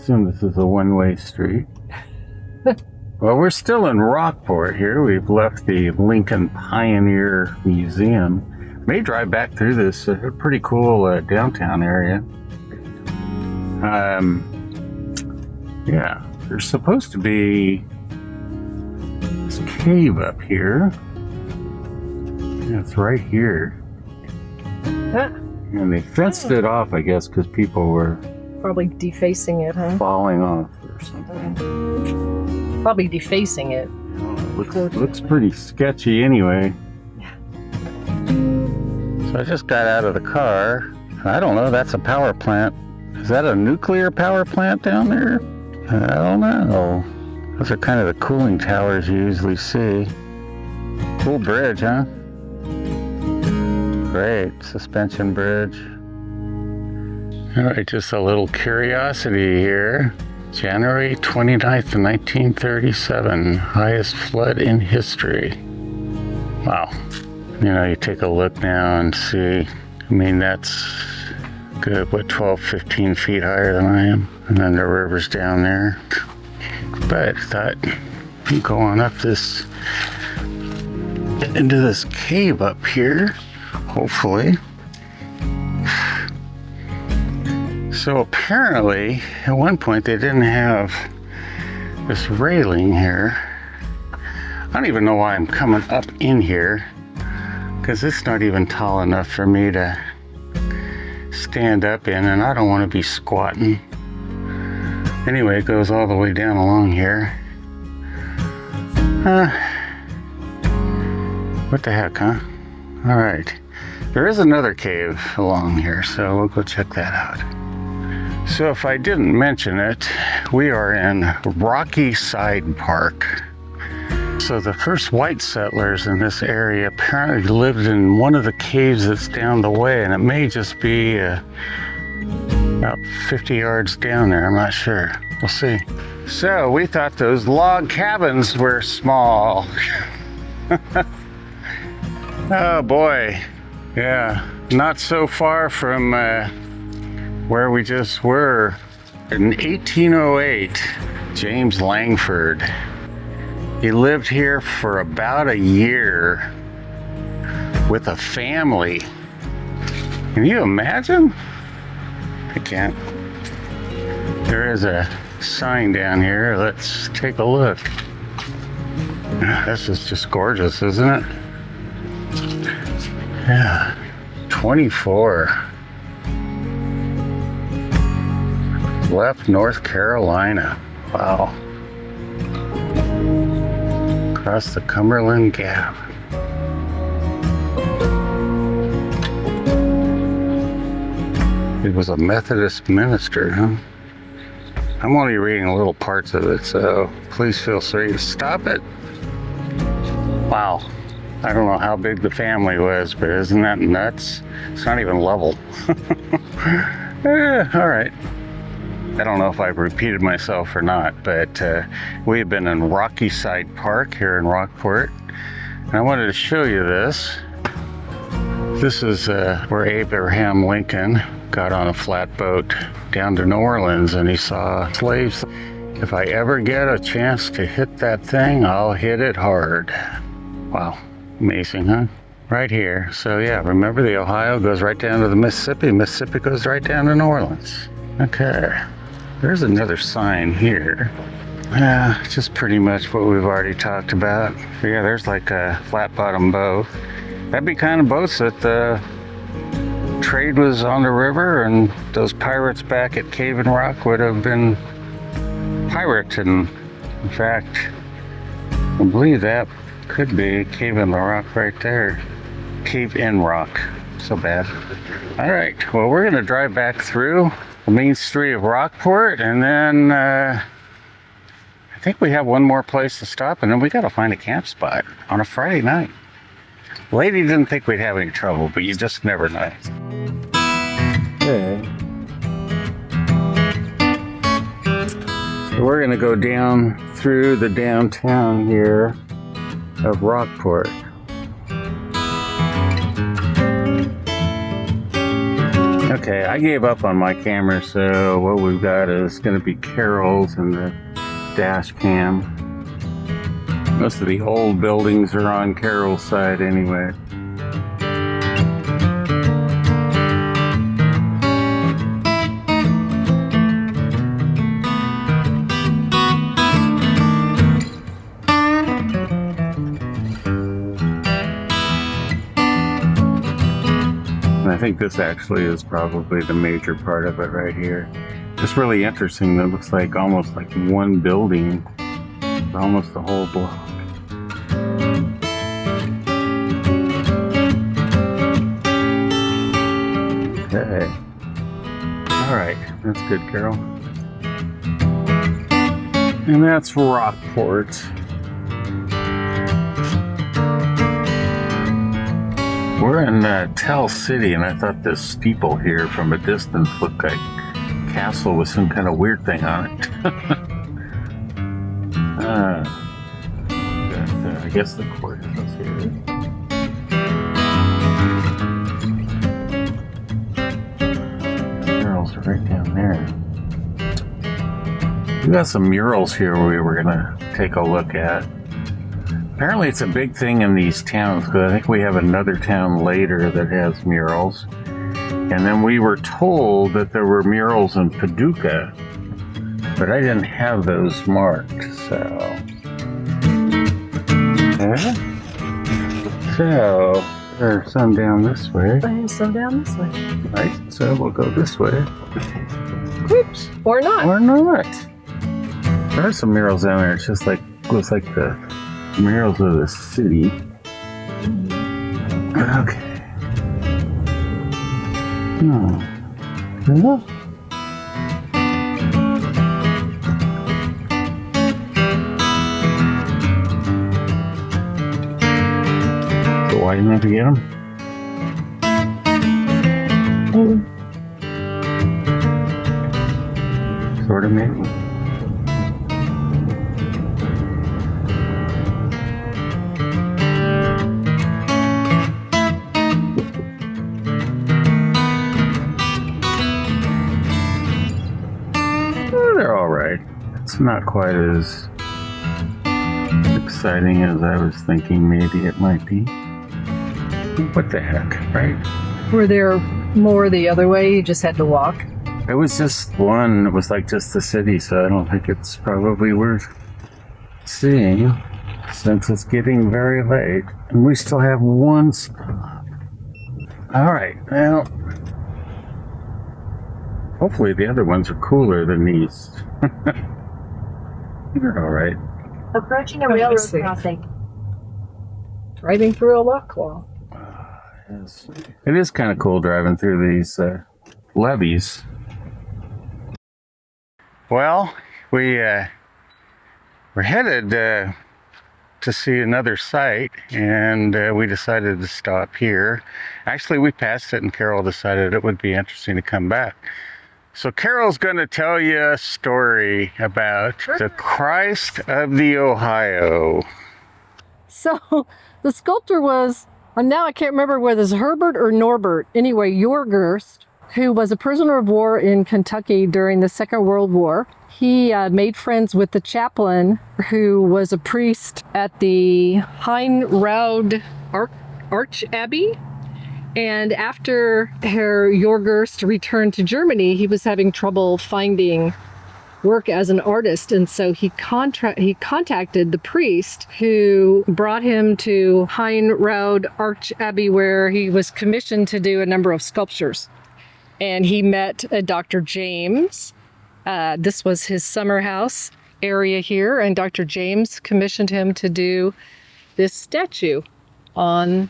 assume this is a one-way street. Well, we're still in Rockport here. We've left the Lincoln Pioneer Museum. May drive back through this pretty cool downtown area. Yeah, there's supposed to be this cave up here. Yeah, it's right here. And they fenced it off, I guess, because people were probably defacing it, huh? falling off or something. Probably defacing it. Looks pretty sketchy anyway. So I just got out of the car. I don't know, that's a power plant. Is that a nuclear power plant down there? I don't know. Those are kind of the cooling towers you usually see. Cool bridge, huh? Great suspension bridge. All right, just a little curiosity here. January 29th, 1937, highest flood in history. Wow. You know, you take a look now and see, I mean, that's good, what, 12, 15 feet higher than I am. And then the river's down there. But I thought, go on up this, into this cave up here, hopefully. So apparently, at one point they didn't have this railing here. I don't even know why I'm coming up in here, because it's not even tall enough for me to stand up in, and I don't want to be squatting. Anyway, it goes all the way down along here. What the heck, huh? All right. There is another cave along here, so we'll go check that out. So if I didn't mention it, we are in Rocky Side Park. So the first white settlers in this area apparently lived in one of the caves that's down the way, and it may just be about 50 yards down there, I'm not sure. We'll see. So we thought those log cabins were small. Oh boy, yeah, not so far from where we just were. In 1808, James Langford, he lived here for about a year with a family. Can you imagine? I can't. There is a sign down here. Let's take a look. This is just gorgeous, isn't it? Yeah, 24. Left, North Carolina. Wow. Across the Cumberland Gap. He was a Methodist minister, huh? I'm only reading little parts of it, so please feel free to stop it. Wow. I don't know how big the family was, but isn't that nuts? It's not even level. All right. I don't know if I've repeated myself or not, but we have been in Rocky Side Park here in Rockport. And I wanted to show you this. This is where Abraham Lincoln got on a flatboat down to New Orleans, and he saw slaves. If I ever get a chance to hit that thing, I'll hit it hard. Wow. Amazing, huh? Right here. So yeah, remember the Ohio goes right down to the Mississippi. Mississippi goes right down to New Orleans. Okay. There's another sign here. Yeah, just pretty much what we've already talked about. Yeah, there's like a flat bottom boat. That'd be kind of boats that the trade was on the river, and those pirates back at Cave in Rock would have been pirates. And in fact, I believe that could be Cave in the Rock right there. Cave in Rock. So bad. All right, well, we're gonna drive back through the main street of Rockport, and then I think we have one more place to stop, and then we gotta find a camp spot on a Friday night. Lady didn't think we'd have any trouble, but you just never know. Okay. So we're gonna go down through the downtown here of Rockport. Okay, I gave up on my camera, so what we've got is going to be Carol's and the dash cam. Most of the old buildings are on Carol's side anyway. I think this actually is probably the major part of it right here. It's really interesting. It looks like almost like one building, almost the whole block. Okay. All right, that's good, Carol. And that's Rockport. We're in Tell City, and I thought this steeple here from a distance looked like castle with some kind of weird thing on it. I guess the courthouse here. Murals are right down there. We got some murals here we were gonna take a look at. Apparently it's a big thing in these towns, because I think we have another town later that has murals. And then we were told that there were murals in Paducah, but I didn't have those marked, so. Okay. So, there's some down this way. There's some down this way. Right, so we'll go this way. Whoops. Or not. Or not. There are some murals down there. It's just like, looks like the murals of the city. Okay. Yeah. So why didn't I have to get them? Sort of, maybe. They're all right. It's not quite as exciting as I was thinking maybe it might be. What the heck, right? Were there more the other way? You just had to walk? It was just one. It was like just the city, so I don't think it's probably worth seeing since it's getting very late. And we still have one spot. All right, well, hopefully the other ones are cooler than these. They're all right. Approaching a railroad crossing. Driving through a lock wall. Yes. It is kind of cool driving through these levees. Well, we're headed to see another site, and we decided to stop here. Actually, we passed it, and Carol decided it would be interesting to come back. So Carol's going to tell you a story about the Christ of the Ohio. So the sculptor was, now I can't remember whether it's Herbert or Norbert. Anyway, Yorgerst, who was a prisoner of war in Kentucky during the Second World War. He made friends with the chaplain, who was a priest at the Heinraud Arch Abbey. And after Herr Yorgerst returned to Germany, he was having trouble finding work as an artist. And so he contacted the priest, who brought him to Heinraud Arch Abbey, where he was commissioned to do a number of sculptures. And he met Dr. James. This was his summer house area here. And Dr. James commissioned him to do this statue on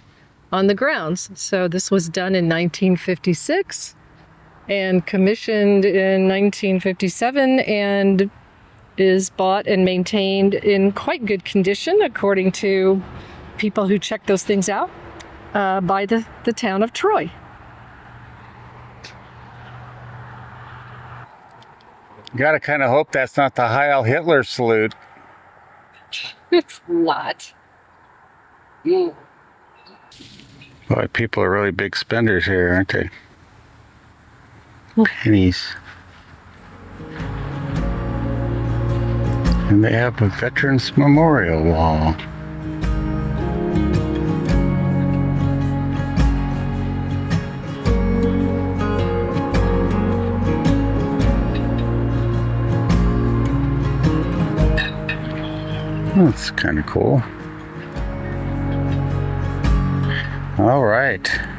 the grounds. So this was done in 1956 and commissioned in 1957 and is bought and maintained in quite good condition, according to people who check those things out, by the town of Troy. You gotta kind of hope that's not the Heil Hitler salute. It's not. Yeah. Boy, people are really big spenders here, aren't they? pennies. And they have a Veterans Memorial Wall. That's kind of cool. All right.